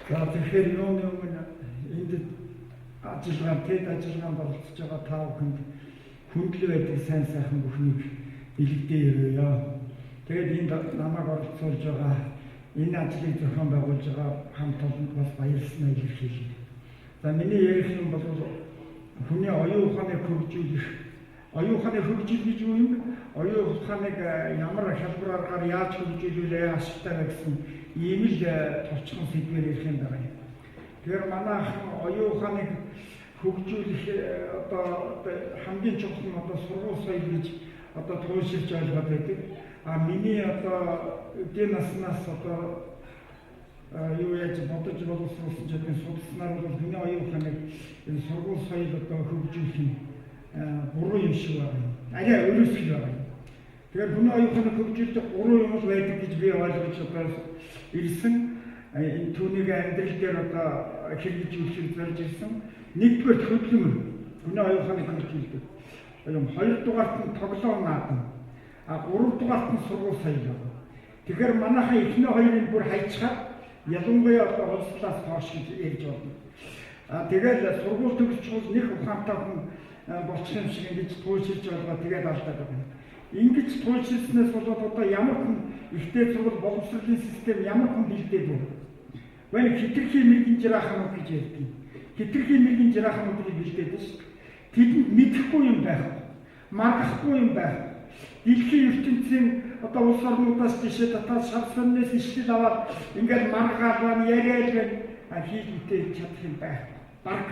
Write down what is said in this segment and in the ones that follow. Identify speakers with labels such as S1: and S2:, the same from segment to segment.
S1: За тэгэхээр юуны өмнө энд ажиллагаа тэд ажиллагаанд оролцож байгаа та бүхэнд хүндлэг байдаг сайн сайхан бүхнийг бэлэгдээ өрөөё. Тэгээд энд намайг оролцуулж байгаа энэ ажлыг зохион байгуулж байгаа хамт олонд бас баярлалаа илэрхийлье. За миний ярих юм бол хүний оюун ухааныг хөгжүүлэх. Оюун ухааныг хөгжүүлэх гэж юу юм бэ? Оюун ухааныг ямар хялбараар яаж хөгжүүлүүлээ ашигтай вэ гэсэн ийм л товчхон сэдвээр ярих юм байна. Тэгэхээр манай оюун ухааныг хөгжүүлэх одоо хамгийн чухал нь одоо сургууль соёл гэж одоо туйлширч ойлгоод байдаг. Миний одоо эдгээр наснаас одоо юу яаж бодож боловсруулсан ч гэдэг судалснаар бол хүний оюун ухааныг энэ сургууль соёл одоо хөгжүүлэх нь буруу юм шиг байна. Арай өрөөсгөл байна. Тэгэхээр хүний оюун ухааныг хөгжүүлэх буруу юм байдаг гэж би ойлгож байгаа ирсэн. Энэ түүнийг амьдрал дээр одоо хэрэгжүүлэх зорж ирсэн. Нэгдүгээр хөдөлмөр хүний оюун ухааныг хөгжүүлдэг. Хоёрдугаарт нь тоглоом наадам. Гуравдугаарт нь сургууль соёл байна. Тэгэхээр манайхан эхний хоёрыг бүр хайчаад ялангуяа одоо улслаас хойш гэж ярьж байна. Тэгээд сургууль төгсчхүүл нэг ухаантай хүн болчих юм шиг ингэж туйлширч байгаа тэгээд алдаад байна. Ингэж туйлширснаас болоод одоо ямар хүн ихтэй сургууль боловсролын систем ямар хүн бэлдээд байна. Байна хитрхи мэрэгэн жираханууд гэж ярьдаг. Хитрхи мэрэгэн жирахануудыг бэлдээд байна шүү. Тэдэнд мэдэхгүй юм байх. Маргахгүй юм байх. Дэлхийн ертөнцийн одоо улс орнуудаас жишээ татаад шавсаннаас ишлэл аваад ингээд маргаалаа яриад байна. Хийж үтээж чадах юм байх. Бараг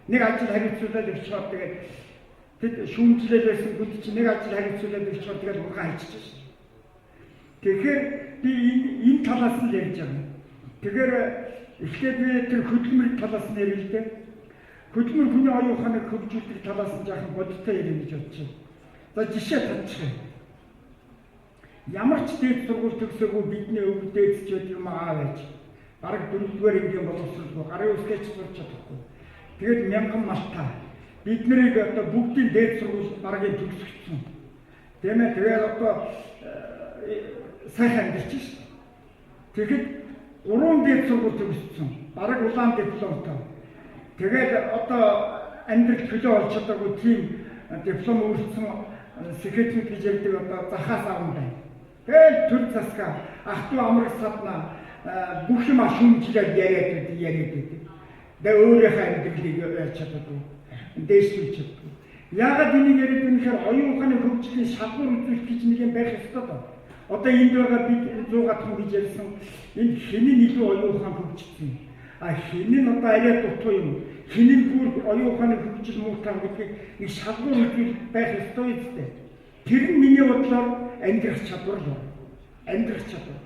S1: нэг ажил хариуцуулаад явчихад тэгээд тэд шүүмжлэл байсан хүн чинь нэг ажил хариуцуулаад явчихад тэгээд ургаан хийчихэж шээ. Тэгэхээр би энэ талаас нь ярьж байгаа. Тэгэхээр эхлээд би тэр хөдөлмөрийн талаас нь ярил л дээ. Хөдөлмөр хүний оюун ухааныг хөгжүүлэх талаас нь жаахан бодиттой ярих гэж бодож байна. За жишээ татчих юм. Ямар ч дээд сургууль төгсөөгүй бидний өвөг дээдчүүд юм аавч. Бараг 4-р ангийн боловсролгүй гарын үсгэж сурч чадахгүй. Тэгээд мянган малтаа бид нарыг одоо бүгдийн дээд сургууль бараг төгсгсөн. Тэмээ тэгээд одоо сайхан амьдарч шээ. Тэгэхэд 3 дээд сургууль төгссөн. Бараг улаан дипломтой. Тэгээд одоо амьдрал төлөө олж чадаагүй тийм диплом өөрчлөсөн секретарь гэж ярьдаг одоо захаас аван байна. Тэгээд төр засгаа ах トゥ амраг садна бүх юм шүүмжлээд яриад байдаг. Тэгээд өөрийнхөө амьдралыг яаж чаддаг дээшлүүлж чаддаг. Яагаад энийг яриад байна гэхээр оюун ухааны хөгжлийн шалгуур үзүүлэлт гэж нэг юм байх ёстой доо. Одоо энд байгаа бид 100 гатхан гэж ярьсан энэ хэний илүү оюун ухаан хөгжсөн. Хинэн одоо арай дутуу юм. Хинэн бүр оюун ухааны хөгжил муутай гэдгийг нэг шалгуур үзүүлэлт байх ёстой үстэй. Тэр нь миний бодлоор амьдрах чадвар л. Амьдрах чадвар.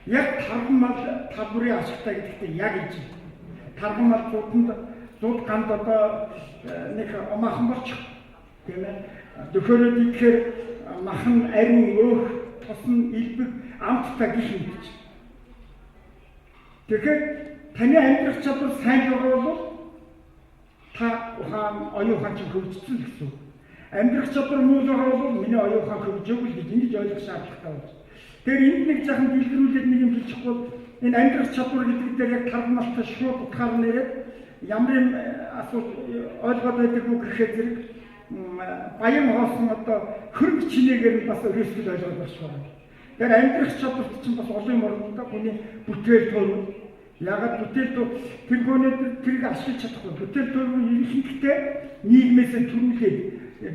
S1: Яг тархан мал табрын ашигтай гэдэгт яг иж. Тархан мал зууд ганд одоо нэг омаахан болчих. Тийм ээ. Дөхөрөд ихээр махан ариун өөх тосон илбэг амттай гих юм гэж. Тэгэхээр таны амьдрах чадвар сайн бол та оюун ухаан чинь хөгжсөн гэсэн. Амьдрах чадвар муу бол миний оюун ухаан хөгжөөгүй гэж ингэж ойлгох шаардлагатай байна. Тэгэхээр энд нэг жахан дэлгэрүүлээд нэг юм хэлчихвэл энэ амьдрах чадвар гэдэг дээр яг тархамалтай шууд утгаар нэрээд ямар юм асуулт ойлгоод байдаг уу гэхээр зэрэг баян хоосон одоо хөрөнгө чинээгээр нь бас өрөөсгөл ойлгоод байна. Тэгэхээр амьдрах чадварт чинь бас олон юм орно. Хүний бүтээл тойрол. Ягаад бүтээл тэр гонод тэрийг ашиглаж чадахгүй. Бүтээл тойрол ихэнхдээ нийгмээс төрүүлээд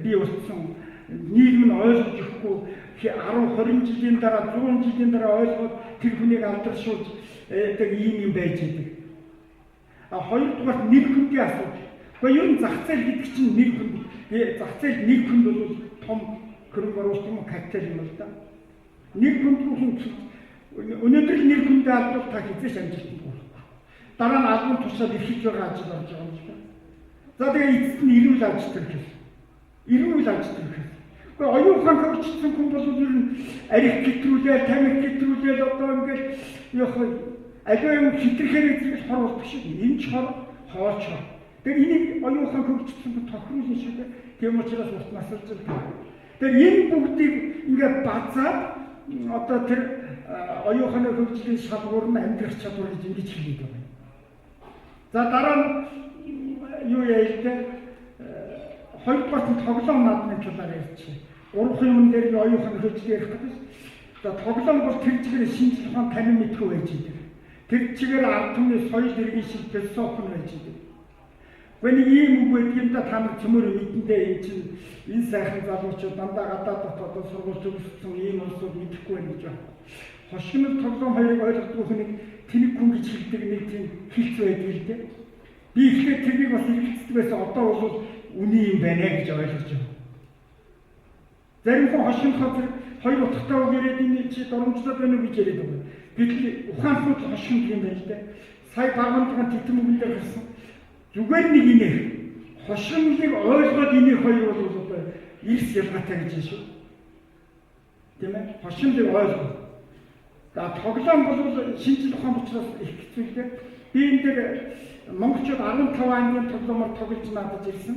S1: бий болсон. Нийгэм нь ойлгож өгөхгүй 10-20 жилийн дараа 100 жилийн дараа ойлгоод тэр хүнийг алдаршуулж тэг ийм юм байж идэг. Хоёрдугаар нэр хүндийн асуудал. Гэхдээ ер нь зах зээл гэдэг чинь нэр хүнд. Зах зээл нэр хүнд бол том хөрөнгө оруулалт юм капитал юм л да. Нэр хүндгүй өнөөдөр нэр хүндээ алдвал та хизээш амжилтанд хүрэхгүй. Дараа нь албан тушаад эрхэж байгаа ажил орж байгаа юм шиг байна. За тэгээ эцэст нь эрүүл ажил төрөх. Эрүүл ажил төрөх. Гэхдээ оюун ухаан хөгжсөн хүн бол ер нь арих гэтрүүлээ, тамхи гэтрүүлээ одоо ингээд яг аливаа юм хитрхээр эзлэж хор болдог шиг. Энэ ч хор, хооч хор. Тэгэхээр энийг оюун ухаан хөгжсөн хүн тохируулна шүү дээ. Тийм учраас урт насалж байгаа. Тэгэхээр энэ бүгдийг ингээд базаад одоо тэр оюун ухааны хөгжлийн шалгуур нь амьдрах чадвар гэж ингэж хэлээд байгаа. За дараа нь юу яа илтэй хоёрдугаар нь тоглоом наадмын талаар ярьчих. Гурван юм дээр оюухан хөлж ярих гэдэг. За тоглоом бол тэр чигээр шинжлэх ухаан танин мэдгүй байж идэг. Тэр чигээр ард түмний соёл иргэн шиг философи байж идэг. When ийм үг гэдэг та нар цөмөр мэдэндээ энэ чинь энэ сайхан залуучууд дандаа гадаад дотоод сургууль төгссөн ийм улсууд мэдэхгүй байна гэж байна. Хошигнол тоглоом хоёрыг ойлгохгүй хүнийг тэнэг хүн гэж хэлдэг нэг тийм хэлц байдаг л дээ. Би ихлээр тэрийг бас хэрэгцдэг байсан одоо бол үний юм байна гэж ойлгож байна. Зарим хүн хошигнол хоёр утгатай үг яриад энэ чи доромжлоод байна уу гэж яриад байна. Гэтэл ухаанхууд хошигнол юм байна л дээ. Сая багантхан титэм үгэн дээр гарсан. Зүгээр нэг инээ хошигнолыг ойлгоод энэ хоёр бол одоо ирс ялгаатай гэж байна шүү. Тийм ээ? Хошигнолыг ойлгоо. За тоглоом бол шинжлэх ухаан учраас их хэцүү л дээ. Би энэ дээр монголчууд 15 ангийн тоглоомоор тоглож надад ирсэн.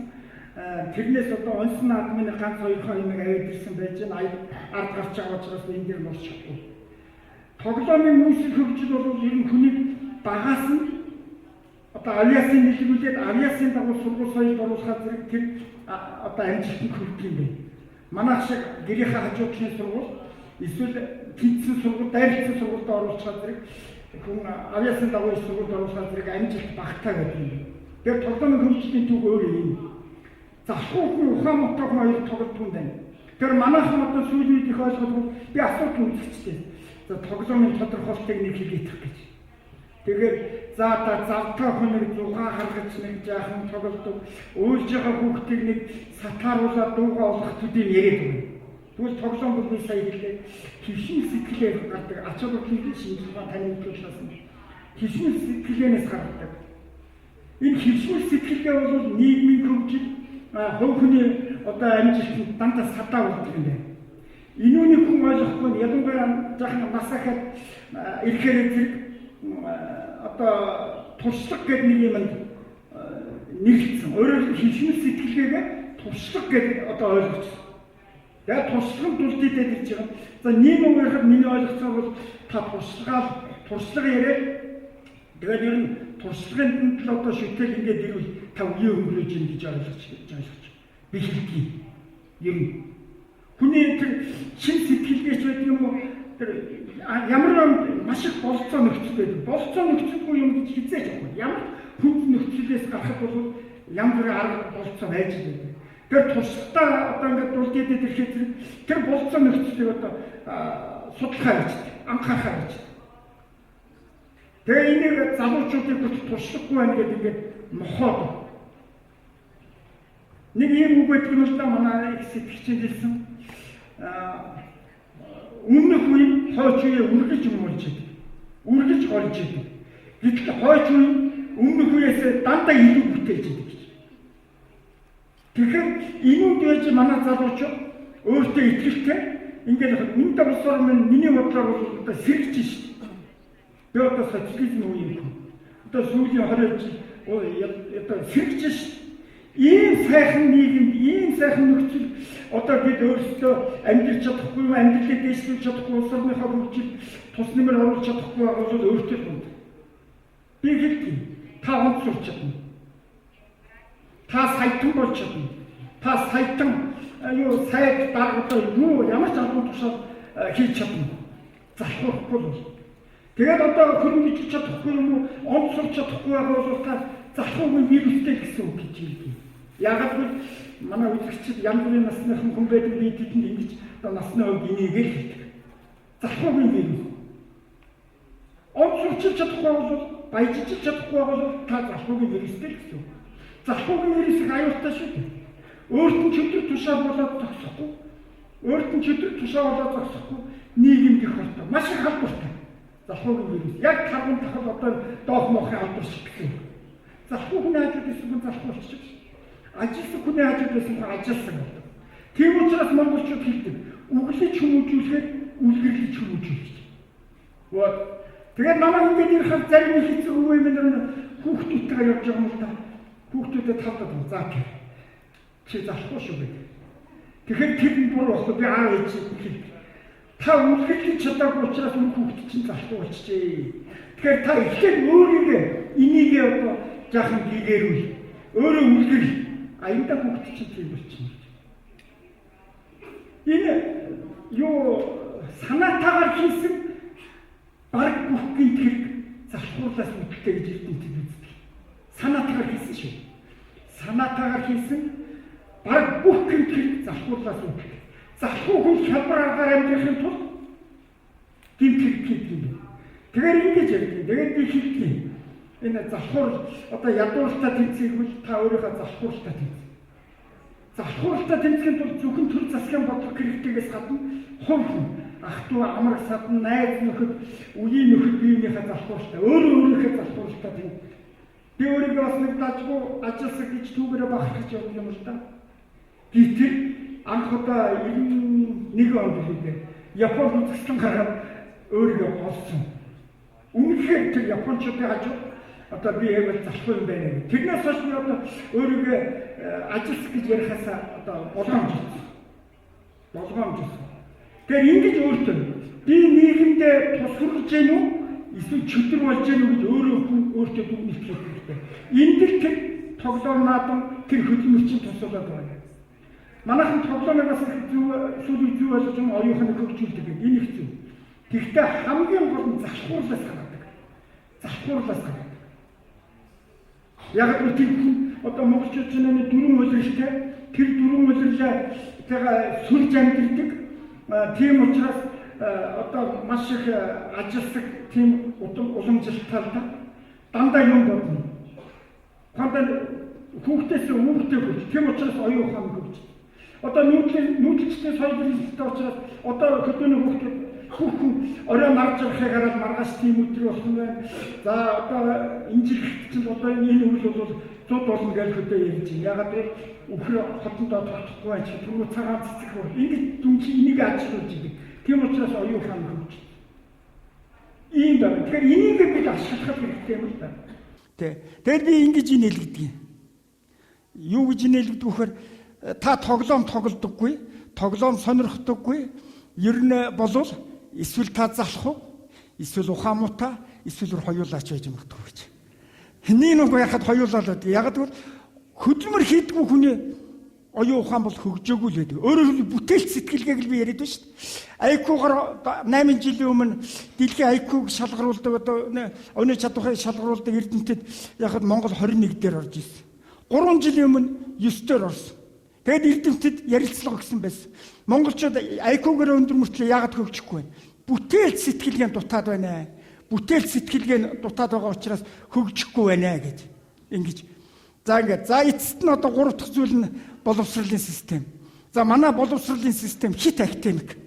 S1: Тэрнээс одоо онцон наадмын ганц хоёр юм аваад ирсэн байж байна. Ард гарч байгаа учраас энэ дээр морчихгүй. Тоглоомын үүсэл хөгжил бол ер нь хүний багаас нь одоо авиасын нийлүүлээд авиасын дагуу сургууль соёлд оруулахад зэрэг тэр одоо амжилтанд хүрэх юм байна. Манайх шиг гэрийнхээ хажуудлын сургууль эсвэл тэнцсэн сургууль, дайрцсан сургуульд оруулахад зэрэг хүн авиасын дагуу сургуульд оруулахад зэрэг амжилт багтаа гэдэг юм. Тэр тоглоомын хөгжлийн түүх өөр юм. Завхуухан ухаан мотог хоёр тоглолтгүй байна. Тэр манайхан одоо сүүлийн үед их ойлгоод би асуудал үүсгэжтэй. За тоглоомын тодорхойлтыг нэг хэлээдэх гэж. Тэгээд за та завтаа хүнийг зугаа харгаж нэг жаахан тоглолт уйлж байгаа хүүхдийг нэг сатааруулаад дуугаа олох төдий яриад байна. Тэгвэл тоглоом бол би сая хэлээ хөвшин сэтгэлээр гардаг ач холбогдолтой шинжлэх ухаан таны төлөвлөс нь хөвшин сэтгэлээс гардаг. Энэ хөвшин сэтгэлгээ бол нийгмийн хөгжил хувь хүний одоо амжилтанд дандаа садаа үлдэх юм байна. Энүүнийг хүн ойлгохгүй ялангуяа жаахан насахад ирэхээр зэрэг одоо туршлага гэдэг нэг юм нэрлэгдсэн. Өөрөөр хөвшин сэтгэлгээгээ туршлага гэдэг одоо ойлгосон. Яг туршлагын тулд идээд ирж байгаа. За нийгэм уурахад миний ойлгоцоо бол та туршлага яриад тэгээд ер нь туршлагын тул одоо шүтэл ингээд ирвэл та үеийг өнгөрөөж ийн гэж ойлгож би хэлдэг. Ер нь хүний тэр шин сэтгэлгээч байдаг юм уу? Тэр ямар маш их болцоо нөхцөл байдаг. Болцоо нөхцөлгүй юм гэж хизээж байгаа. Ямар хүнд нөхцөлөөс гарах бол янз бүрийн арга болцоо байж байгаа. Тэр туршлагатай одоо ингээд дулд идээд ирэхэд тэр болцоо нөхцөлийг одоо судлахаа гэж анхаарахаа гэж. Тэгээ энийг залуучуудыг бүх туршлагагүй байна гэдэг ингээд мохоод. Нэг юм үг байдаг юм л да манай их сэтгэгчэнд хэлсэн. Өмнөх үеийн хойч үеийг үргэлж өмөрж идэг. Үргэлж голж идэг. Гэтэл хойч үе өмнөх үеэс дандаа илүү бүтээж идэг. Тэгэхээр энүүд байж манай залуучууд өөртөө итгэлтэй ингээд энэ давсаар миний бодлоор бол одоо сэргэж шít. Би одоо социализм үеийн хүн. Одоо сүүлийн 20 жил одоо сэргэж шít. Ийм сайхан нийгэмд ийм сайхан нөхцөл одоо бид өөрсдөө амьдарч чадахгүй, амьдралыг дэвшүүлж чадахгүй, улс орныхоо хөгжил тус нэмэр оруулж чадахгүй байгаа бол өөртөө хүнд. Би хэлдэг. Та онцлж чадна. Та сайтан болж чадна. Та сайтан юу сайд дарга одоо юу ямар ч албан тушаал хийж чадна. Залхуухгүй бол. Тэгээд одоо хөрөнгөж чадахгүй юм уу, онцлж чадахгүй байгаа бол та залхуугүй вирустэй гэсэн үг гэж хэлдэг. Яагаад гэвэл манай үзэгчид янз бүрийн насныхан хүн байдаг би тэдэнд ингэж одоо насны хувьд инээгээл хэлдэг. Залхуугүй вирус. Онцлж чадахгүй бол баяжиж чадахгүй бол та залхуугүй вирустэй гэсэн үг. Залхуугүй вирусыг аюултай шүү дээ. Өөрт нь чөтгөр тушаа болоод зогсохгүй. Өөрт нь чөтгөр тушаа болоод зогсохгүй нийгэмд их хортой. Маш их халдвартай. Залхуугүй вирус. Яг тарган тахал одоо доох мохын халдвар шиг гэсэн. Залхуугүй хажууд байсан хүн залхуурч. Ажилсан хүний хажууд байсан хүн ажилсан болдог. Тийм учраас монголчууд хэлдэг. Үглэж хүмүүжүүлэхэд үлгэрлэж хүмүүжүүлж. Вот. Тэгээд намайг ингэж ирэх зарим их хэцүү үе минь хүүхдүүдтэйгээ явж байгаа юм л да. Хүүхдүүдэд тавдаад заа. Чи залахгүй шүү гэдэг. Тэгэхээр тэр нь буруу болохгүй би аав ээж хэлдэг. Та үлгэрлэж чадаагүй учраас хүүхд чинь залахгүй болчихжээ. Тэгэхээр та ихтэй өөрийгөө энийг одоо жаахан гэгэрүүл өөрөө үлгэр аяндаа бүгд чинь тийм болчихно. Энэ юу санаатаагаар хийсэн баг бүх гинтэг залхуурлаас үүдтэй гэж ирдэнтэй үздэг. Санаатаагаар хийсэн шүү. Санаатаагаар хийсэн баг бүх гинтэг залхуурлаас үүдтэй. Залхуу хүн хялбараагаар амьдрахын тулд гинтэг хийдэг. Тэгэхээр ингэж ярьдаг. Тэгээд би хэлдэг. Энэ залхуур одоо ядууртаа тэнцээгүүл та өөрийнхөө залхууртаа тэнцээ. Залхууртаа тэнцэхийн тулд зөвхөн төр засгийн бодлого хэрэгтэйгээс гадна хувь хүн ах トゥ амар садан найз нөхөд үеийн нөхөд биенийхээ залхууртаа өөрийнхөө залхууртаа тэнцээ. Би өөрийгөө бас нэг дажгүй ажилласаг гэж түүгээрээ багах гэж явсан юм л да. Гэтэл анх удаа 91 онд үлдээ. Японд үзсэн гараад өөрийгөө олсон. Үнэхээр тэр японочдын хажуу одоо би яг залхуу юм байна. Тэрнээс хойш би одоо өөрийгөө ажиллах гэж ярихаасаа одоо болгоомжсон. Тэгэхээр ингэж өөртөө би нийгэмдээ тусгарлаж гэнэ үү? Эсвэл чөтгөр болж гэнэ үү гэж өөртөө дүгнэлт хийх хэрэгтэй. Энд л тэр тоглоом наадам тэр хөдөлмөрчийн тусалаад байна. Манайхан тоглоомыг бас сүүлийн зүй болгож оюуханд хөгжүүлдэг. Энэ их зүйл. Гэхдээ хамгийн гол нь залхуурлаас гаргадаг. Залхуурлаас гаргадаг. Яг л тийм одоо монголчуудын дөрвөн улиралтай тэр дөрвөн улирлаа сүлж амьдэрдэг. Тийм учраас одоо маш их ажилсаг тийм уламжлалтай дандаа юм бодно. Дандаа хүүхдээс өвгтэй хөл. Тийм учраас оюун ухаан хөгжиж. Одоо нүүдэлчтэй соёл хэлтэй учраас одоо хөдөөний хүүхдүүд хүүхэн орой марж явахыг хараад маргааш тийм өдөр болох юм байна. За одоо энэ жил чинь одоо энэ үйл бол 100 болно гэж хөдөө ярьж байна. Ягаад гэвэл өхөр хотондоо тогтохгүй байж түрүү цагаан цэцэг хөр. Ингэж дүнчи энийг ажилуулж идэг. Тийм учраас оюун ухаан хөгжиж. Ийм даа. Тэгэхээр энийг бид ашиглах хэрэгтэй юм л да. Тэгээд би ингэж инээлгдэг юм. Юу гэж инээлгдэг вөхөр та тоглоом тоглодоггүй, тоглоом сонирхдаггүй. Ер нь болвол эсвэл та залах уу, эсвэл ухаамуута, эсвэл хоёулаач байж магадгүй гэж. Хэний нэг яхад хоёулаалаад яг гэвэл хөдөлмөр хийдэггүй хүний оюун ухаан бол хөгжөөгүй л байдаг. Өөрөөр хэлбэл бүтээлч сэтгэлгээг л би яриад байна шүү дээ. IQ-гаар 8 жилийн өмнө дэлхийн IQ-г шалгаруулдаг одоо өнөө чадварыг шалгаруулдаг эрдэмтэд яхад Монгол 21 дээр орж ирсэн. 3 жилийн өмнө 9 дээр орсон. Тэгэд эрдэмтэд ярилцлага гэсэн байсан. Монголчууд IQ-гээр өндөр мөртлөө яагаад хөгжихгүй вэ? Бүтээлч сэтгэлгээ дутаад байна. Бүтээлч сэтгэлгээ дутаад байгаа учраас хөгжихгүй байна гэж. Ингэж. За ингээд. За эцэст нь одоо 3 дахь зүйл нь боловсролын систем. За манай боловсролын систем хит академик.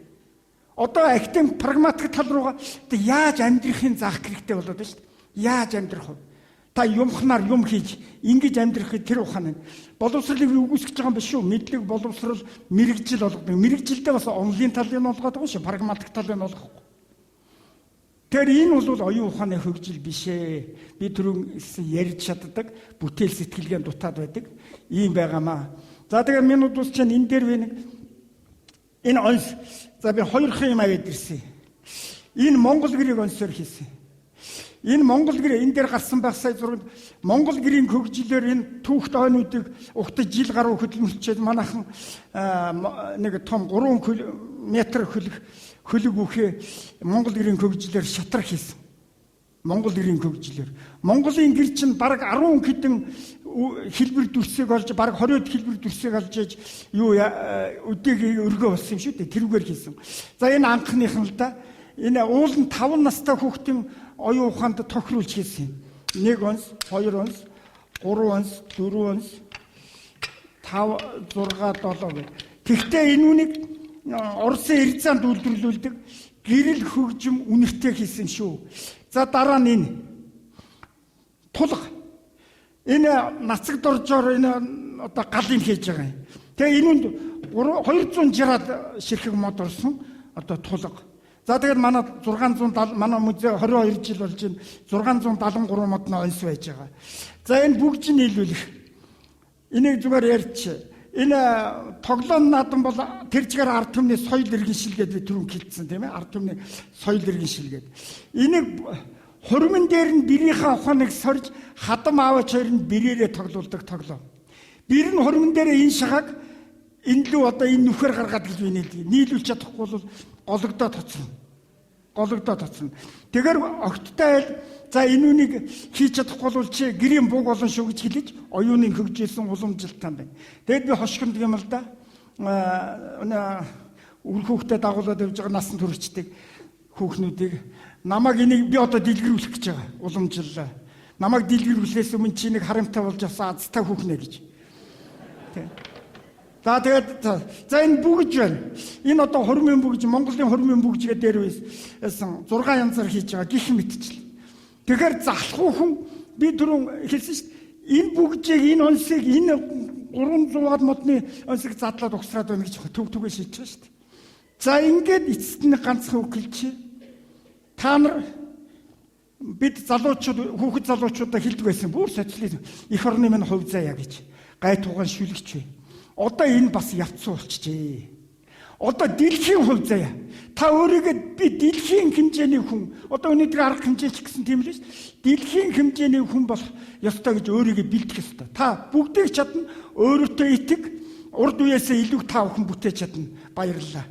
S1: Одоо академик прагматик тал руугаа яаж амьдрахын заах хэрэгтэй болоод байна шүү дээ. Яаж амьдрах вэ? Та юмхнаар юм хийж ингэж амьдрахыг тэр ухаан нь боловсролыг үгүйсгэж байгаа юм биш үү? Мэдлэг боловсрол мэрэгжил болгодог. Мэрэгжилдээ бас онлын талыг нь олгоод байгаа шүү. Прагматик талыг нь олгохгүй. Тэр энэ бол оюун ухааны хөгжил биш ээ. Би түрүүн ярьж чаддаг бүтээл сэтгэлгээнд дутаад байдаг. Ийм байгаамаа. За тэгээ минут ус чинь энэ дээр би нэг энэ онс за би хоёрхан юм аваад ирсэн. Энэ Монгол гэрийг онсоор хийсэн. Энэ Монгол гэр энэ дээр гарсан байх сая зурганд Монгол гэрийн хөгжлөөр энэ түүхт ойнуудыг ухтаж жил гаруй хөдөлмөрчээд манайхан нэг том 3 метр хөлөг үхээ Монгол гэрийн хөгжлөөр шатрах хийсэн. Монгол гэрийн хөгжлөөр. Монголын гэр чинь бараг 10 хэдэн хэлбэр дүрсийг олж бараг 20-од хэлбэр дүрсийг олж иж юу өдөг өргөө болсон юм шүү дээ. Тэрүүгээр хийсэн. За энэ анхных нь л да. Энэ уулын 5 настай хүүхдийн оюун ухаанд тохируулж хийсэн юм. 1 онс, 2 онс, 3 онс, 4 онс, 5, 6, 7 гэх. Тэгтээ энэ үнийг Оросын эрдзаанд үйлдвэрлүүлдэг гэрэл хөгжим үнэртэй хийсэн шүү. За дараа нь энэ тулга. Энэ нацагд оржоор энэ одоо галын хийж байгаа юм. Тэгээ энэнд 200 жираад ширхэг мод орсон одоо тулга. За тэгээд манай 670 манай музей 22 жил болж байна. 673 модны онс байж байгаа. За энэ бүгд нь нийлүүлэх. Энийг зүгээр ярьч. Энэ тоглоом наадам бол тэр чигээр ард түмний соёл иргэншил гэдэг түрүүн хэлсэн тийм ээ. Ард түмний соёл иргэншил гэдэг. Энийг Хурмын дээр нь бирийнхаа ухааныг сорж хадам аавч хоёр нь бирээрээ тоглуулдаг тоглоо. Бир нь хурмын дээр энэ шагааг энэ лүү одоо энэ нүхээр гаргаад гэж binэлдэг. Нийлүүлж чадахгүй бол гологдоо тоцно. Тэгэр огттой айл за энэ үнийг хийж чадахгүй бол чи гэрийн буг болон шүү гэж хэлж оюуныг хөгжүүлсэн уламжилттай байна. Тэгэд би хошгонд юм л да. Үр хүүхдэд дагуулад явж байгаа насан туршиддаг хүүхнүүдийг намайг энийг би одоо дэлгэрүүлэх гэж байгаа. Уламжлалаа. Намайг дэлгэрүүлээс өмнө чи нэг харамтай болж авсан азтай хүүхнэ гэж. За тэгээд за энэ бүгж байна. Энэ одоо хормын бүгж, Монголын хормын бүгжгээ дээр байсан 6 янзаар хийж байгаа гих мэтчил. Тэгэхээр залхуу хүн би түрүүн хэлсэн шүү дээ. Энэ бүгжийг, энэ онсыг, энэ 300-аад модны онсыг задлаад угсраад байна гэж төг-төгөө шийдэж байгаа шүү дээ. За ингээд эцэст нь ганцхан үг хэлчихье. Та нар бид залуучууд, хүүхэд залуучуудаа хэлдэг байсан. Бүр социализм эх орны минь хувь заяа гэж. Гай тугаан шүлэгч бай. Одоо энэ бас явцсан болчихжээ. Одоо дэлхийн хувь заяа. Та өөрийгөө би дэлхийн хэмжээний хүн. Одоо өнөөдөр арга хэмжээч гэсэн тийм л шүү. Дэлхийн хэмжээний хүн болох ёстой гэж өөрийгөө бэлдэх ёстой. Та бүгдийг чадна. Өөрөөтөө итэг. Урд үеэсээ илүү та бүхэн бүтээж чадна. Баярлалаа.